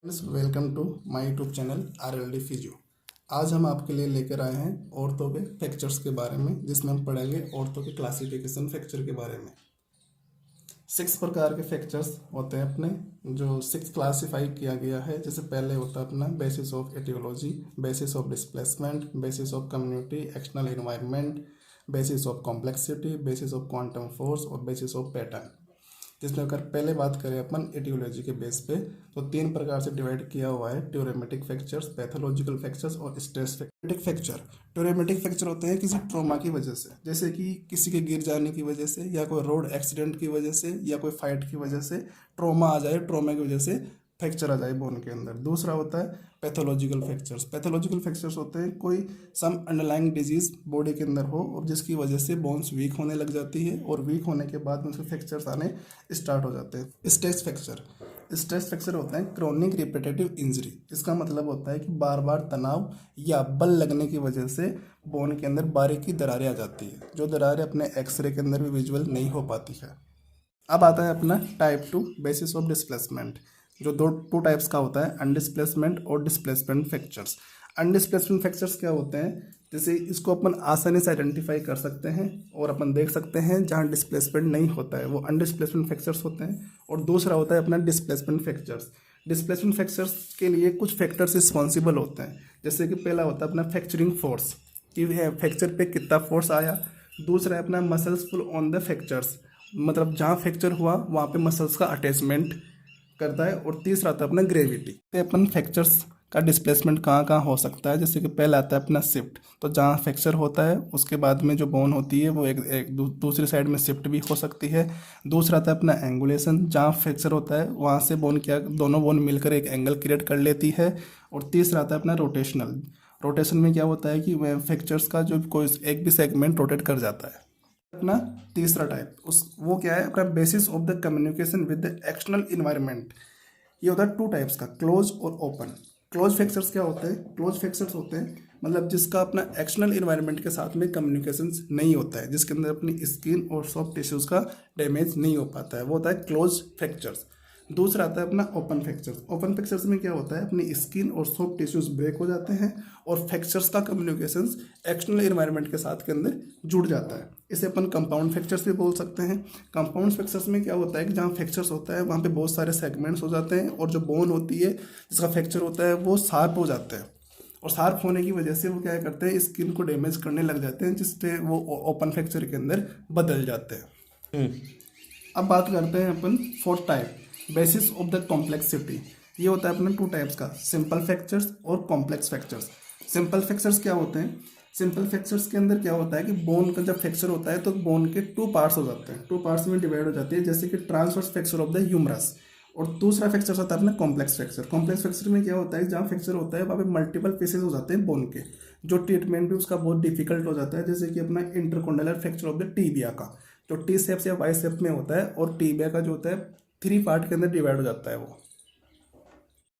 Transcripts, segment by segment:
Welcome to my YouTube channel RLD physio. आज हम आपके लिए लेकर आए हैं औरतों के फ्रैक्चर्स के बारे में, जिसमें हम पढ़ेंगे औरतों के क्लासिफिकेशन फ्रैक्चर के बारे में। 6 प्रकार के फ्रैक्चर्स होते हैं अपने, जो 6 क्लासीफाई किया गया है। जैसे पहले होता है अपना basis of aetiology, basis of displacement, basis of community external environment, basis of complexity, basis of quantum force और बेसिस ऑफ पैटर्न। जिसमें अगर पहले बात करें अपन एटियोलॉजी के बेस पे, तो 3 प्रकार से डिवाइड किया हुआ है: ट्यूरेमेटिक फ्रैक्चर्स, पैथोलॉजिकल फ्रैक्चर्स और स्ट्रेस फ्रैक्चर। ट्यूरेमेटिक फ्रैक्चर होते हैं किसी ट्रॉमा की वजह से, जैसे कि किसी के गिर जाने की वजह से, या कोई रोड एक्सीडेंट की वजह से, या कोई फाइट की वजह से ट्रॉमा आ जाए, ट्रॉमा की वजह से फ्रैक्चर आ जाए बोन के अंदर। दूसरा होता है पैथोलॉजिकल फ्रैक्चर्स। पैथोलॉजिकल फ्रैक्चर्स होते हैं कोई सम अंडरलाइंग डिजीज बॉडी के अंदर हो और जिसकी वजह से बोन्स वीक होने लग जाती है, और वीक होने के बाद में उसके फ्रैक्चर्स आने स्टार्ट हो जाते हैं। स्ट्रेस फ्रैक्चर होता है क्रोनिक रिपीटेटिव इंजरी। इसका मतलब होता है कि बार बार तनाव या बल लगने की वजह से बोन के अंदर बारीकी दरारें आ जाती है, जो दरारें अपने एक्सरे के अंदर भी विजुअल नहीं हो पाती है। अब आता है अपना टाइप 2 बेसिस ऑफ डिस्प्लेसमेंट, जो टू टाइप्स का होता है: अनडिस्प्लेसमेंट और डिस्प्लेसमेंट फ्रैक्चर्स। अनडिस्प्लेसमेंट फ्रैक्चर्स क्या होते हैं? जैसे इसको अपन आसानी से आइडेंटिफाई कर सकते हैं और अपन देख सकते हैं जहाँ डिस्प्लेसमेंट नहीं होता है, वो अनडिस्प्लेसमेंट फ्रैक्चर्स होते हैं। और दूसरा होता है अपना डिस्प्लेसमेंट फ्रैक्चर्स। डिस्प्लेसमेंट फ्रैक्चर्स के लिए कुछ फैक्टर्स रिस्पॉन्सिबल होते हैं। जैसे कि पहला होता है अपना फ्रैक्चरिंग फोर्स, कि फ्रैक्चर पे कितना फोर्स आया। दूसरा है अपना muscles pull on the fractures, मतलब जहाँ फ्रैक्चर हुआ वहाँ पे मसल्स का अटैचमेंट करता है। और तीसरा आता है अपना ग्रेविटी। तो अपन फ्रैक्चर्स का डिस्प्लेसमेंट कहाँ कहाँ हो सकता है, जैसे कि पहला आता है अपना शिफ्ट, तो जहाँ फ्रैक्चर होता है उसके बाद में जो बोन होती है वो एक दूसरी साइड में शिफ्ट भी हो सकती है। दूसरा आता है अपना एंगुलेशन, जहाँ फ्रैक्चर होता है वहाँ से बोन क्या दोनों बोन मिलकर एक एंगल क्रिएट कर लेती है। और तीसरा आता है अपना रोटेशन में क्या होता है कि फ्रैक्चर्स का जो कोई एक भी सेगमेंट रोटेट कर जाता है। अपना तीसरा टाइप वो क्या है अपना basis of the communication with the external environment. ये होता है 2 टाइप्स का, क्लोज और ओपन। क्लोज फ्रैक्चर्स क्या होते हैं? क्लोज फ्रैक्चर्स होते हैं मतलब जिसका अपना एक्सटर्नल इन्वायरमेंट के साथ में कम्युनिकेशन नहीं होता है, जिसके अंदर अपनी स्किन और सॉफ्ट टिश्यूज का डैमेज नहीं हो पाता है, वो होता है क्लोज फ्रैक्चर्स। दूसरा आता है अपना ओपन फ्रैक्चर्स। ओपन फ्रैक्चर्स में क्या होता है, अपनी स्किन और सॉफ्ट टिश्यूज ब्रेक हो जाते हैं और फ्रैक्चर्स का कम्युनिकेशन एक्सटर्नल इन्वायरमेंट के साथ के अंदर जुड़ जाता है। इसे अपन कंपाउंड फ्रैक्चर्स भी बोल सकते हैं। कंपाउंड फ्रैक्चर्स में क्या होता है कि जहाँ फ्रैक्चर्स होता है वहाँ पे बहुत सारे सेगमेंट्स हो जाते हैं, और जो बोन होती है जिसका फ्रैक्चर होता है वो शार्प हो जाते हैं, और शार्प होने की वजह से वो क्या करते हैं, स्किन को डैमेज करने लग जाते हैं, जिससे वो ओपन फ्रैक्चर के अंदर बदल जाते हैं। अब बात करते हैं अपन fourth type, basis of the complexity. ये होता है अपने 2 टाइप्स का, सिंपल फ्रैक्चर्स और कॉम्प्लेक्स फ्रैक्चर्स। सिंपल फ्रैक्चर्स क्या होते हैं? सिंपल फ्रैक्चर्स के अंदर क्या होता है कि बोन का जब फ्रैक्चर होता है तो बोन के 2 पार्ट्स हो जाते हैं, 2 पार्ट्स में डिवाइड हो जाती है, जैसे कि transverse fracture of the humerus. और दूसरा फ्रैक्चर होता है अपना कॉम्प्लेक्स फ्रैक्चर। कॉम्प्लेक्स फ्रैक्चर में क्या होता है, जहाँ फ्रैक्चर होता है वहाँ पे मल्टीपल पीसेस हो जाते हैं बोन के, जो ट्रीटमेंट भी उसका बहुत डिफिकल्ट हो जाता है। जैसे कि अपना इंटरकोंडाइलर फ्रैक्चर ऑफ द टीबिया का, जो टी शेप या वाई शेप में होता है, और टीबिया का जो होता है 3 पार्ट के अंदर डिवाइड हो जाता है वो।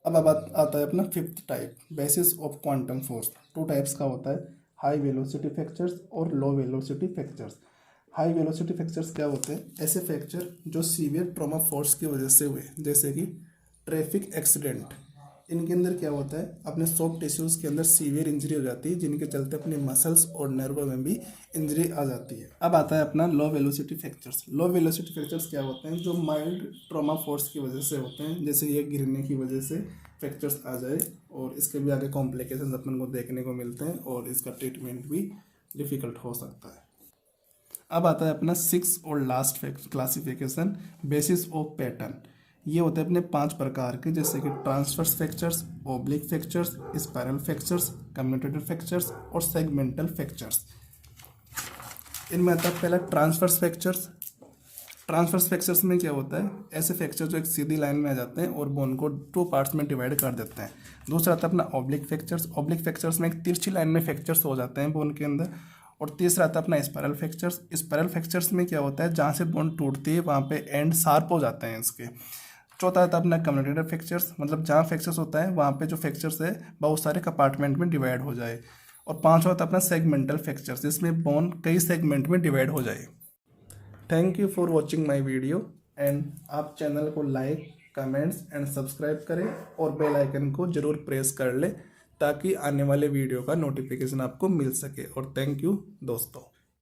अब आता है अपना 5th type, basis of quantum force. 2 types का होता है, हाई वेलोसिटी फ्रैक्चर्स और low velocity fractures. High velocity fractures क्या होते हैं? ऐसे फ्रैक्चर जो सीवियर ट्रॉमा फोर्स की वजह से हुए, जैसे कि ट्रैफिक एक्सीडेंट। इनके अंदर क्या होता है, अपने सॉफ्ट टिश्यूज के अंदर सीवियर इंजरी हो जाती है, जिनके चलते अपने मसल्स और नर्व में भी इंजरी आ जाती है। अब आता है अपना लो वेलोसिटी फ्रैक्चर्स। लो वेलोसिटी फ्रैक्चर्स क्या होते हैं, जो माइल्ड ट्रॉमा फोर्स की वजह से होते हैं, जैसे ये गिरने की वजह से फ्रैक्चर्स आ जाए, और इसके भी आगे कॉम्प्लिकेशंस अपन को देखने को मिलते हैं, और इसका ट्रीटमेंट भी डिफिकल्ट हो सकता है। अब आता है अपना 6 और last classification, basis of pattern. ये होते हैं अपने 5 प्रकार के, जैसे कि transverse fractures, oblique fractures, spiral fractures, commutative fractures और सेगमेंटल फ्रैक्चर्स। इनमें आता है पहला ट्रांसवर्स फ्रैक्चर्स। ट्रांसवर्स फ्रैक्चर्स में क्या होता है, ऐसे फ्रैक्चर जो एक सीधी लाइन में आ जाते हैं और बोन को 2 पार्ट्स में डिवाइड कर देते हैं। दूसरा आता है अपना ऑब्लिक फ्रैक्चर्स। ऑब्लिक फ्रैक्चर्स में एक तिरछी लाइन में फ्रैक्चर्स हो जाते हैं बोन के अंदर। और तीसरा आता है अपना स्पाइरल फ्रैक्चर्स। स्पाइरल फ्रैक्चर्स में क्या होता है, जहाँ से बोन टूटती है वहाँ पे एंड शार्प हो जाते हैं इसके। चौथा आता है अपना कम्यूटेटिव फ्रैक्चर्स, मतलब जहाँ फ्रैक्चर्स होता है वहाँ पे जो फ्रैक्चर्स है बहुत सारे कंपार्टमेंट में डिवाइड हो जाए। और पांचवा होता है अपना सेगमेंटल फ्रैक्चर्स, जिसमें बोन कई सेगमेंट में डिवाइड हो जाए। Thank you for watching my video, and आप चैनल को लाइक, कमेंट्स एंड सब्सक्राइब करें और बेल आइकन को ज़रूर प्रेस कर लें ताकि आने वाले वीडियो का नोटिफिकेशन आपको मिल सके। और थैंक यू दोस्तों।